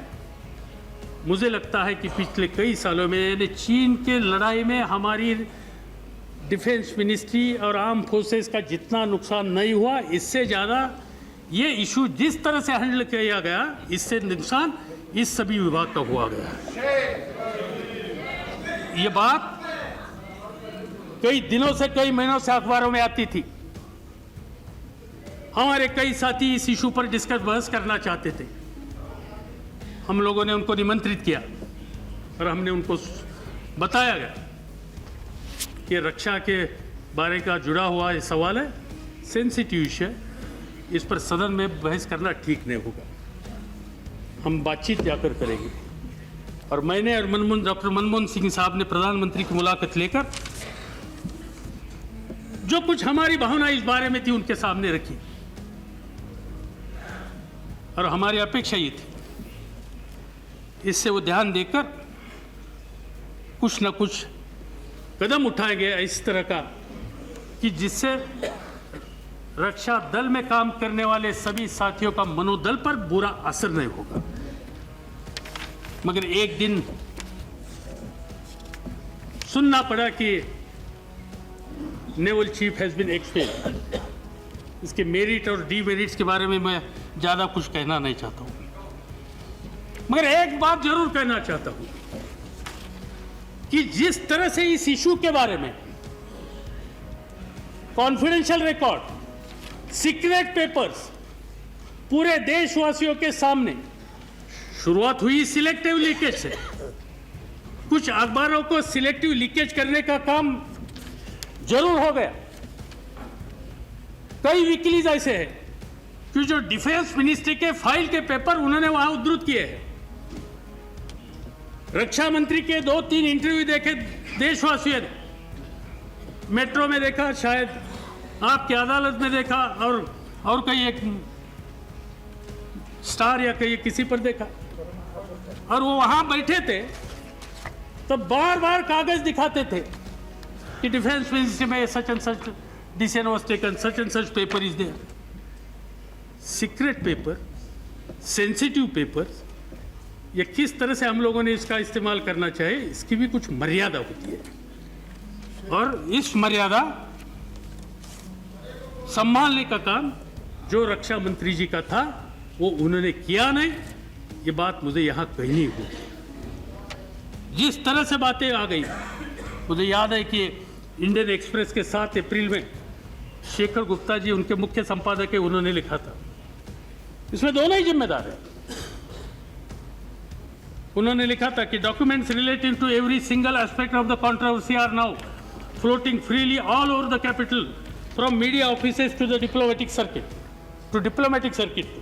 मुझे लगता है कि पिछले कई सालों में चीन के लड़ाई में हमारी डिफेंस मिनिस्ट्री और आर्म फोर्सेस का जितना नुकसान नहीं हुआ, इससे ज़्यादा ये इशू जिस तरह से हैंडल किया गया, इससे नुकसान इस सभी विभाग का हुआ गया। ये बात कई दिनों से, कई महीनों से अखबारों में आती थी। हमारे कई साथी इस इशू पर बहस करना चाहते थे। हम लोगों ने उनको निमंत्रित किया और हमने उनको बताया गया कि रक्षा के बारे का जुड़ा हुआ ये सवाल है, सेंसिटिव इशू है, इस पर सदन में बहस करना ठीक नहीं होगा, हम बातचीत जाकर करेंगे। और मैंने और डॉक्टर मनमोहन सिंह साहब ने प्रधानमंत्री की मुलाकात लेकर जो कुछ हमारी भावना इस बारे में थी उनके सामने रखी और हमारी अपेक्षा ये थी इससे वो ध्यान देकर कुछ न कुछ कदम उठाया गया इस तरह का कि जिससे रक्षा दल में काम करने वाले सभी साथियों का मनोदल पर बुरा असर नहीं होगा। मगर एक दिन सुनना पड़ा कि naval chief has been expelled. इसके मेरिट और डीमेरिट्स के बारे में मैं ज़्यादा कुछ कहना नहीं चाहता हूँ, मगर एक बात जरूर कहना चाहता हूँ कि जिस तरह से इस इशू के बारे में कॉन्फिडेंशियल रिकॉर्ड, सीक्रेट पेपर्स पूरे देशवासियों के सामने, शुरुआत हुई सिलेक्टिव लीकेज से। कुछ अखबारों को सिलेक्टिव लीकेज करने का काम जरूर हो गया। कई वीकलीज ऐसे हैं कि जो डिफेंस मिनिस्ट्री के फाइल के पेपर उन्होंने वहां उद्धृत किए हैं। रक्षा मंत्री के 2-3 इंटरव्यू देखे देशवासियों ने, मेट्रो में देखा, शायद आपकी अदालत में देखा और कहीं एक स्टार या कहीं किसी पर देखा, और वो वहां बैठे थे तो बार बार कागज दिखाते थे कि डिफेंस मिनिस्ट्री में such and such decision was taken, such and such paper is there. Secret paper, sensitive paper, ये किस तरह से हम लोगों ने इसका इस्तेमाल करना चाहिए, इसकी भी कुछ मर्यादा होती है और इस मर्यादा संभालने का काम जो रक्षा मंत्री जी का था वो उन्होंने किया नहीं। ये बात मुझे यहाँ कहनी होगी। जिस तरह से बातें आ गई, मुझे याद है कि इंडियन एक्सप्रेस के 7 अप्रैल में शेखर गुप्ता जी उनके मुख्य संपादक है, उन्होंने लिखा था, इसमें दोनों ही जिम्मेदार हैं। उन्होंने लिखा था कि documents relating to every single aspect of the controversy are now floating freely all over the capital from media offices to the diplomatic circuit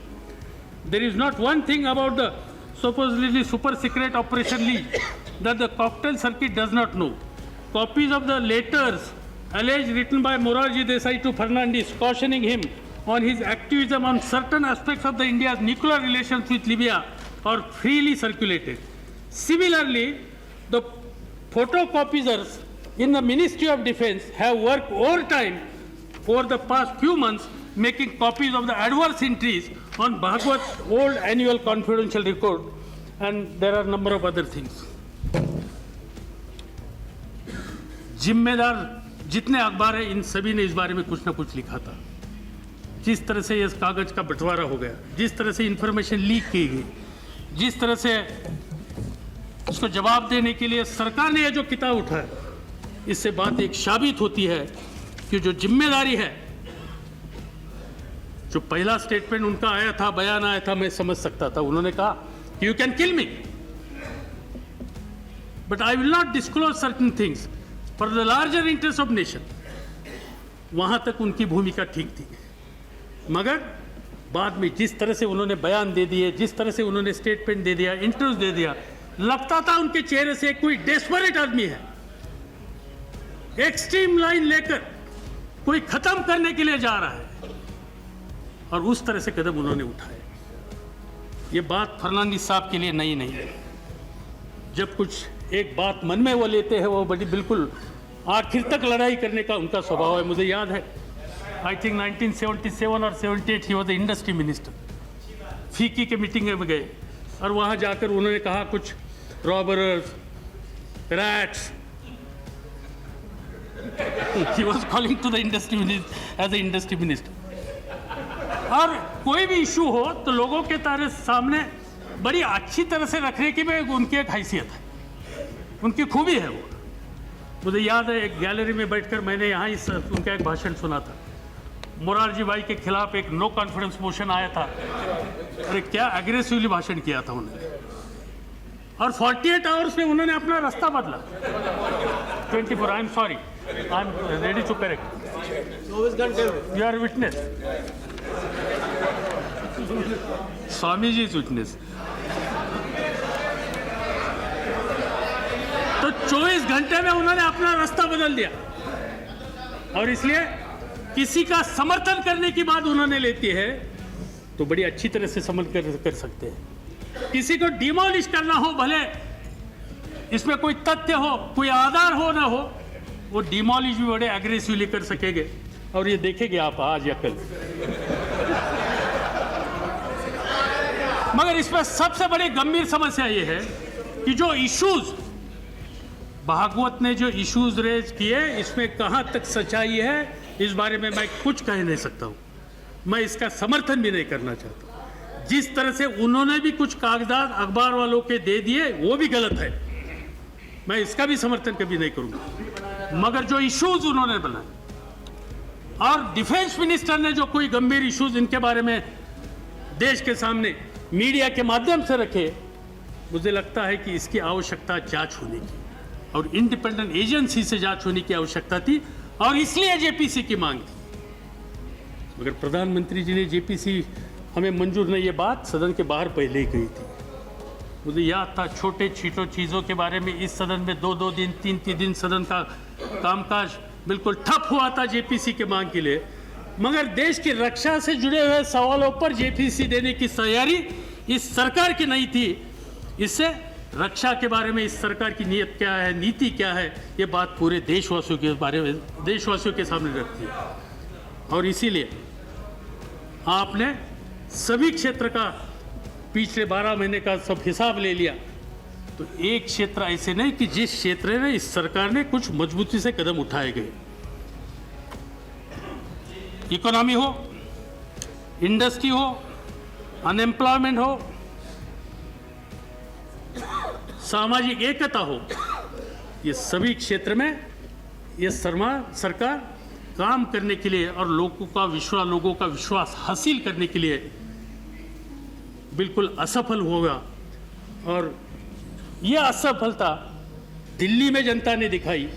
There is not one thing about the supposedly super secret operation leak that the cocktail circuit does not know. Copies of the letters alleged written by Morarji Desai to Fernandes cautioning him on his activism on certain aspects of the India's nuclear relations with Libya are freely circulated. Similarly, the photocopiers in the Ministry of Defense have worked overtime for the past few months making copies of the adverse entries on Bhagwat's old annual confidential record, and there are a number of other things. जिम्मेदार जितने अखबार हैं इन सभी ने इस बारे में कुछ ना कुछ लिखा था। जिस तरह से इस कागज का बंटवारा हो गया, जिस तरह से इंफॉर्मेशन लीक की गई, जिस तरह से उसको जवाब देने के लिए सरकार ने यह जो किताब उठाया, इससे बात एक साबित होती है कि जो जिम्मेदारी है, जो पहला स्टेटमेंट उनका आया था, बयान आया था, मैं समझ सकता था। उन्होंने कहा you can kill me but I will not disclose certain things for the larger interest of nation, वहां तक उनकी भूमिका ठीक थी। मगर बाद में जिस तरह से उन्होंने बयान दे दिए, जिस तरह से उन्होंने स्टेटमेंट दे दिया, इंटरव्यू दे दिया, लगता था उनके चेहरे से कोई डेस्परेट आदमी है, एक्सट्रीम लाइन लेकर कोई खत्म करने के लिए जा रहा है, और उस तरह से कदम उन्होंने उठाए। ये बात फर्नांडिस साहब के लिए नई नहीं है। जब कुछ एक बात मन में वो लेते हैं, वो बड़ी बिल्कुल आखिर तक लड़ाई करने का उनका स्वभाव है। मुझे याद है, आई थिंक 1977 और 78 he was the industry minister. फीकी के मीटिंग में गए और वहाँ जाकर उन्होंने कहा कुछ robbers, rats, he was calling to the industry as the industry minister। और कोई भी इशू हो तो लोगों के तारे सामने बड़ी अच्छी तरह से रखने की भी उनकी एक हैसियत है, उनकी खूबी है वो। मुझे याद है, एक गैलरी में बैठकर मैंने यहाँ इस उनका एक भाषण सुना था। मोरारजी भाई के खिलाफ एक नो कॉन्फिडेंस मोशन आया था, अरे क्या एग्रेसिवली भाषण किया था उन्होंने, और 48 आवर्स में उन्होंने अपना रास्ता बदला। 24, I am sorry, I am ready to correct, 24 घंटे you are witness, Swami ji is witness. तो 24 घंटे में उन्होंने अपना रास्ता बदल दिया, और इसलिए किसी का समर्थन करने की बात उन्होंने लेती है तो बड़ी अच्छी तरह से समझ कर सकते हैं। किसी को डिमोलिश करना हो, भले इसमें कोई तथ्य हो, कोई आधार हो ना हो, वो डिमोलिश भी बड़े एग्रेसिवली कर सकेंगे, और ये देखेंगे आप आज या कल। मगर इसमें सबसे बड़ी गंभीर समस्या ये है कि जो इश्यूज भागवत ने जो इश्यूज रेज किए, इसमें कहां तक सच्चाई है इस बारे में मैं कुछ कह नहीं सकता हूं। मैं इसका समर्थन भी नहीं करना चाहता। जिस तरह से उन्होंने भी कुछ कागजात अखबार वालों के दे दिए वो भी गलत है, मैं इसका भी समर्थन कभी नहीं करूंगा। मगर जो इश्यूज उन्होंने बनाए और डिफेंस मिनिस्टर ने जो कोई गंभीर इश्यूज इनके बारे में देश के सामने मीडिया के माध्यम से रखे, मुझे लगता है कि इसकी आवश्यकता जांच होने की और इंडिपेंडेंट एजेंसी से जांच होने की आवश्यकता थी, और इसलिए जेपीसी की मांग थी। मगर प्रधानमंत्री जी ने जेपीसी हमें मंजूर नहीं, ये बात सदन के बाहर पहले ही कही थी। मुझे याद था, छोटे छोटे चीज़ों के बारे में इस सदन में 2-2 दिन 3-3 दिन सदन का कामकाज बिल्कुल ठप हुआ था जेपीसी के मांग के लिए। मगर देश की रक्षा से जुड़े हुए सवालों पर जेपीसी देने की तैयारी इस सरकार की नहीं थी। इससे रक्षा के बारे में इस सरकार की नीयत क्या है, नीति क्या है, ये बात पूरे देशवासियों के बारे में, देशवासियों के सामने रखती है। और इसीलिए आपने सभी क्षेत्र का पिछले 12 महीने का सब हिसाब ले लिया, तो एक क्षेत्र ऐसे नहीं कि जिस क्षेत्र में इस सरकार ने कुछ मजबूती से कदम उठाए गए। इकोनॉमी हो, इंडस्ट्री हो, अनएम्प्लॉयमेंट हो, सामाजिक एकता हो, ये सभी क्षेत्र में ये सरकार काम करने के लिए और लोगों का विश्वास हासिल करने के लिए बिल्कुल असफल होगा। और यह असफलता दिल्ली में जनता ने दिखाई,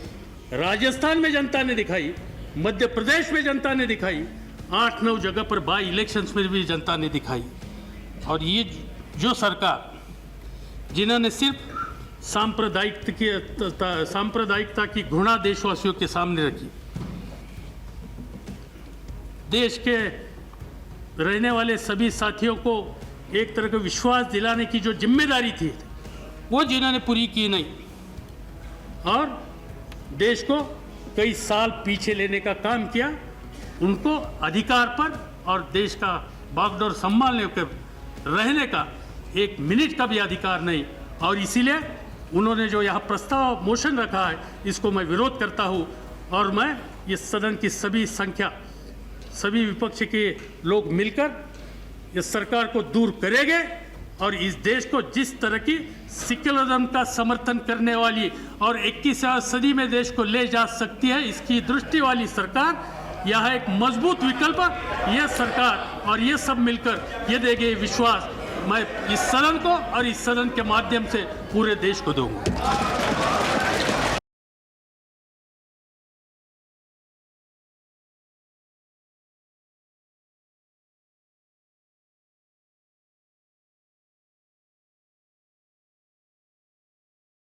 राजस्थान में जनता ने दिखाई, मध्य प्रदेश में जनता ने दिखाई, 8-9 जगह पर बाई इलेक्शंस में भी जनता ने दिखाई। और ये जो सरकार जिन्होंने सिर्फ सांप्रदायिकता की घृणा देशवासियों के सामने रखी, देश के रहने वाले सभी साथियों को एक तरह का विश्वास दिलाने की जो जिम्मेदारी थी वो जिन्होंने पूरी की नहीं, और देश को कई साल पीछे लेने का काम किया, उनको अधिकार पर और देश का बागडोर संभालने कर रहने का एक मिनट का भी अधिकार नहीं। और इसीलिए उन्होंने जो यहाँ प्रस्ताव मोशन रखा है, इसको मैं विरोध करता हूँ, और मैं इस सदन की सभी विपक्ष के लोग मिलकर इस सरकार को दूर करेंगे, और इस देश को जिस तरह की सेक्युलरिज्म का समर्थन करने वाली और 21वीं सदी में देश को ले जा सकती है, इसकी दृष्टि वाली सरकार यह एक मजबूत विकल्प यह सरकार और ये सब मिलकर ये देंगे विश्वास मैं इस सदन को और इस सदन के माध्यम से पूरे देश को दूंगा।